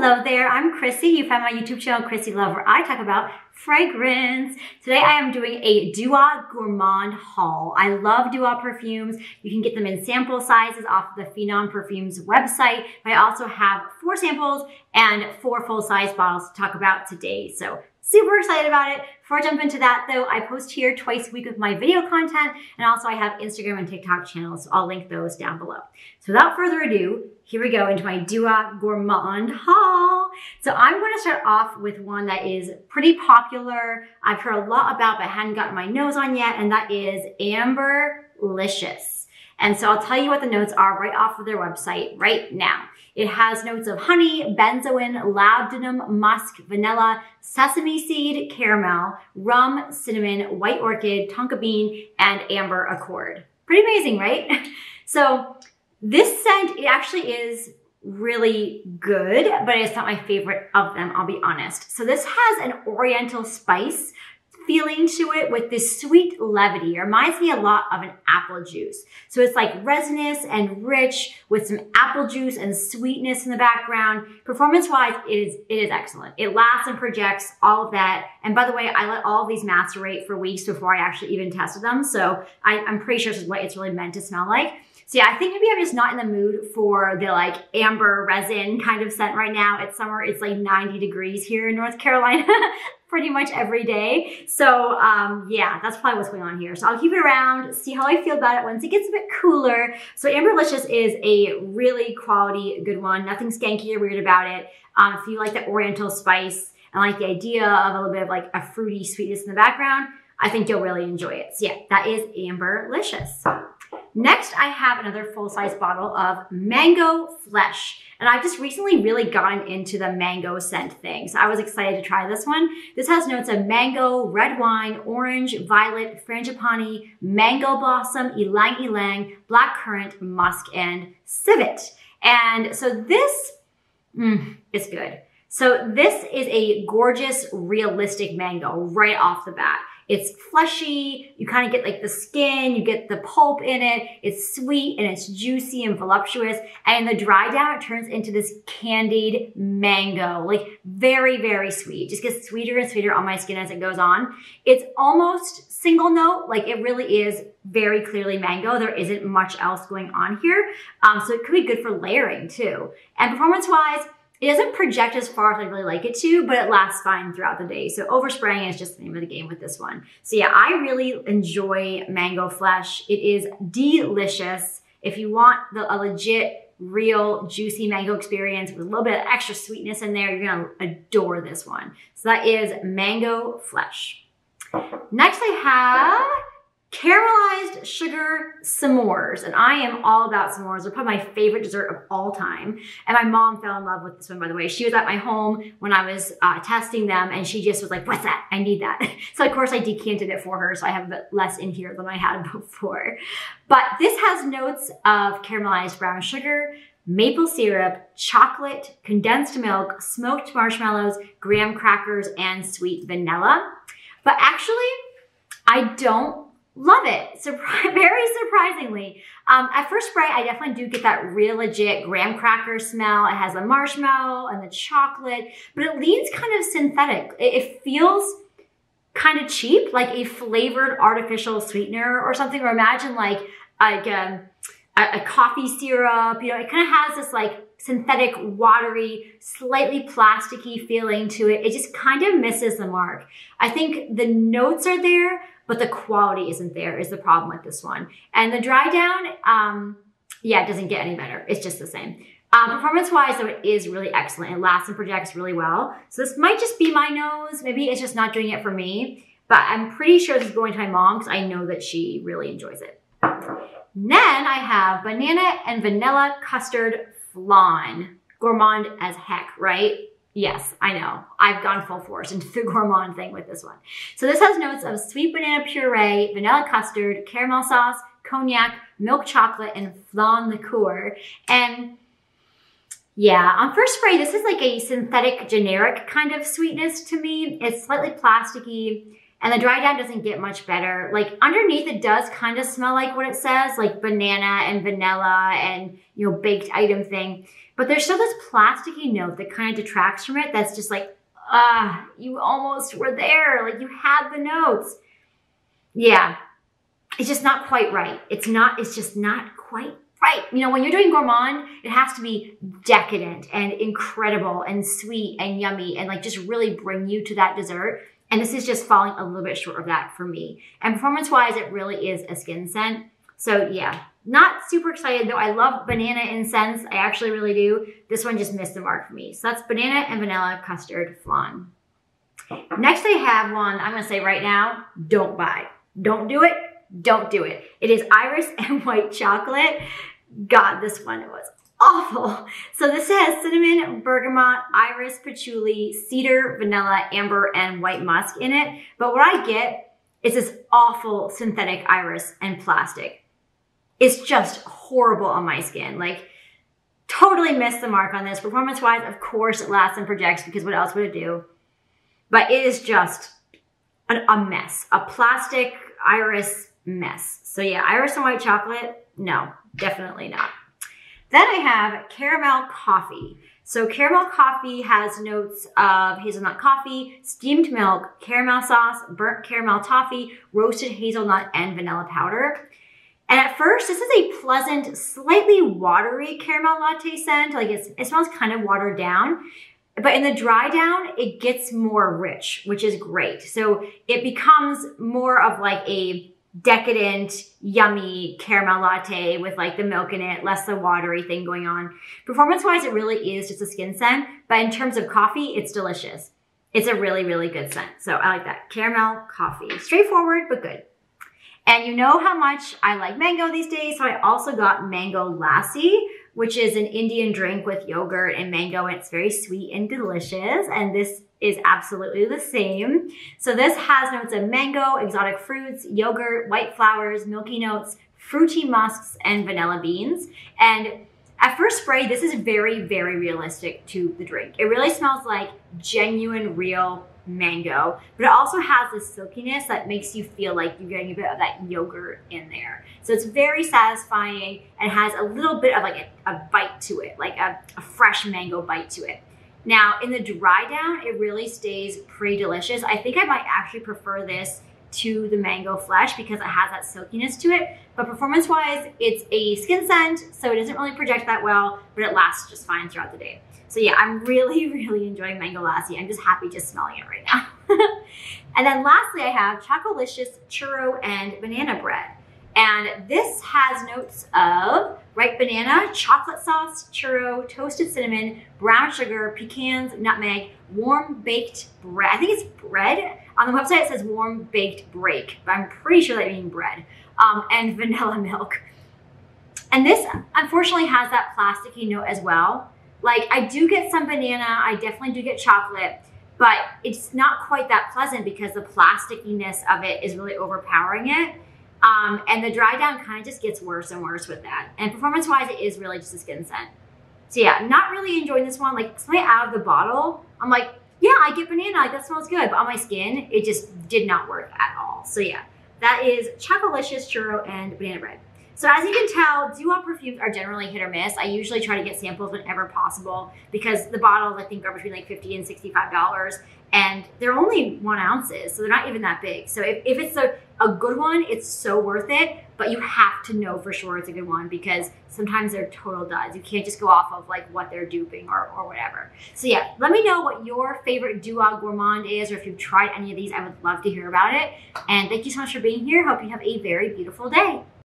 Hello there, I'm Chrissy. You found my YouTube channel, Chrissy Love, where I talk about fragrance. Today I am doing a Dua Gourmand haul. I love Dua perfumes. You can get them in sample sizes off the Phenom Perfumes website. But I also have 4 samples and 4 full-size bottles to talk about today. So super excited about it. Before I jump into that though, I post here twice a week with my video content, and also I have Instagram and TikTok channels, so I'll link those down below. So without further ado, here we go into my Dua Gourmand haul. So I'm going to start off with one that is pretty popular. I've heard a lot about, but I hadn't gotten my nose on yet, and that is Amberlicious. And so I'll tell you what the notes are right off of their website right now. It has notes of honey, benzoin, labdanum, musk, vanilla, sesame seed, caramel, rum, cinnamon, white orchid, tonka bean, and amber accord. Pretty amazing, right? So this scent, it actually is really good, but it's not my favorite of them, I'll be honest. So this has an oriental spice feeling to it with this sweet levity. It reminds me a lot of an apple juice. So it's like resinous and rich with some apple juice and sweetness in the background. Performance-wise, it is excellent. It lasts and projects all of that. And by the way, I let all of these macerate for weeks before I actually even tested them. So I'm pretty sure this is what it's really meant to smell like. So yeah, I think maybe I'm just not in the mood for the like amber resin kind of scent right now. It's summer, it's like 90 degrees here in North Carolina pretty much every day. So yeah, that's probably what's going on here. So I'll keep it around, see how I feel about it once it gets a bit cooler. So Amberlicious is a really quality good one. Nothing skanky or weird about it. If you like the oriental spice and like the idea of a little bit of like a fruity sweetness in the background, I think you'll really enjoy it. So yeah, that is Amberlicious. Next, I have another full-size bottle of Mango Flesh. And I've just recently really gotten into the mango scent thing. So I was excited to try this one. This has notes of mango, red wine, orange, violet, frangipani, mango blossom, ylang ylang, black currant, musk, and civet. And so this is good. So this is a gorgeous, realistic mango right off the bat. It's fleshy, you kind of get like the skin, you get the pulp in it, it's sweet and it's juicy and voluptuous, and in the dry down, it turns into this candied mango, like very, very sweet. Just gets sweeter and sweeter on my skin as it goes on. It's almost single note, like it really is very clearly mango. There isn't much else going on here, so it could be good for layering too. And performance-wise, it doesn't project as far as I really like it to, but it lasts fine throughout the day. So overspraying is just the name of the game with this one. So yeah, I really enjoy Mango Flesh. It is delicious. If you want a legit, real, juicy mango experience with a little bit of extra sweetness in there, you're gonna adore this one. So that is Mango Flesh. Next I have Caramelized sugar s'mores, and I am all about s'mores. They're probably my favorite dessert of all time. And my mom fell in love with this one, by the way. She was at my home when I was testing them, and she just was like, what's that? I need that. So of course I decanted it for her, so I have a bit less in here than I had before. But this has notes of caramelized brown sugar, maple syrup, chocolate, condensed milk, smoked marshmallows, graham crackers, and sweet vanilla. But actually, I don't love it, very surprisingly. At first spray, I definitely do get that real legit graham cracker smell. It has the marshmallow and the chocolate, but it leans kind of synthetic. It feels kind of cheap, like a flavored artificial sweetener or something, or imagine like a coffee syrup. You know, it kind of has this like synthetic, watery, slightly plasticky feeling to it. It just kind of misses the mark. I think the notes are there, but the quality isn't there is the problem with this one. And the dry down, yeah, it doesn't get any better. It's just the same. Performance-wise, though, it is really excellent. It lasts and projects really well. So this might just be my nose. Maybe it's just not doing it for me. But I'm pretty sure this is going to my mom because I know that she really enjoys it. Then I have banana and vanilla custard flan. Gourmand as heck, right? Yes, I know. I've gone full force into the gourmand thing with this one. So this has notes of sweet banana puree, vanilla custard, caramel sauce, cognac, milk chocolate, and flan liqueur. And yeah, on first spray, this is like a synthetic generic kind of sweetness to me. It's slightly plasticky. And the dry down doesn't get much better. Like underneath it does kind of smell like what it says, like banana and vanilla and, you know, baked item thing. But there's still this plasticky note that kind of detracts from it. That's just like, you almost were there. Like you had the notes. Yeah, it's just not quite right. It's just not quite right. You know, when you're doing gourmand, it has to be decadent and incredible and sweet and yummy and like just really bring you to that dessert. And this is just falling a little bit short of that for me. And performance-wise, it really is a skin scent. So yeah, not super excited though. I love banana incense. I actually really do. This one just missed the mark for me. So that's banana and vanilla custard flan. Next I have one I'm gonna say right now, don't buy. Don't do it, don't do it. It is iris and white chocolate. God, this one was awful. So this has cinnamon, bergamot, iris, patchouli, cedar, vanilla, amber, and white musk in it. But what I get is this awful synthetic iris and plastic. It's just horrible on my skin. Like, totally missed the mark on this. Performance-wise, of course, it lasts and projects because what else would it do? But it is just a mess. A plastic iris mess. So yeah, iris and white chocolate, no, definitely not. Then I have caramel coffee. So caramel coffee has notes of hazelnut coffee, steamed milk, caramel sauce, burnt caramel toffee, roasted hazelnut, and vanilla powder. And at first, this is a pleasant, slightly watery caramel latte scent. Like it smells kind of watered down. But in the dry down, it gets more rich, which is great. So it becomes more of like a decadent, yummy caramel latte with like the milk in it, less the watery thing going on. Performance-wise, it really is just a skin scent. But in terms of coffee, it's delicious. It's a really, really good scent. So I like that. Caramel coffee. Straightforward, but good. And you know how much I like mango these days, so I also got mango lassi, which is an Indian drink with yogurt and mango, and it's very sweet and delicious, and this is absolutely the same. So this has notes of mango, exotic fruits, yogurt, white flowers, milky notes, fruity musks, and vanilla beans. And at first spray, this is very, very realistic to the drink. It really smells like genuine, real mango, but it also has this silkiness that makes you feel like you're getting a bit of that yogurt in there. So it's very satisfying and has a little bit of like a bite to it, like a fresh mango bite to it. Now in the dry down, it really stays pretty delicious. I think I might actually prefer this to the mango flesh because it has that silkiness to it. But performance wise, it's a skin scent, so it doesn't really project that well, but it lasts just fine throughout the day. So yeah, I'm really, really enjoying mango lassi. I'm just happy just smelling it right now. And then lastly, I have Chocolicious churro and banana bread. And this has notes of ripe banana, chocolate sauce, churro, toasted cinnamon, brown sugar, pecans, nutmeg, warm baked bread. I think it's bread. On the website, it says warm baked break, but I'm pretty sure that means bread. And vanilla milk. And this, unfortunately, has that plasticky note as well. Like, I do get some banana, I definitely do get chocolate, but it's not quite that pleasant because the plastickiness of it is really overpowering it. And the dry down kind of just gets worse and worse with that. And performance-wise, it is really just a skin scent. So yeah, not really enjoying this one. Like, smelling it out of the bottle, I'm like, yeah, I get banana, like that smells good. But on my skin, it just did not work at all. So yeah, that is Chocolicious churro and banana bread. So as you can tell, Duo perfumes are generally hit or miss. I usually try to get samples whenever possible because the bottles I think are between like $50 and $65 and they're only 1 ounces, so they're not even that big. So if it's a good one, it's so worth it, but you have to know for sure it's a good one because sometimes they're total duds. You can't just go off of like what they're duping or whatever. So yeah, let me know what your favorite Duo Gourmand is, or if you've tried any of these, I would love to hear about it. And thank you so much for being here. Hope you have a very beautiful day.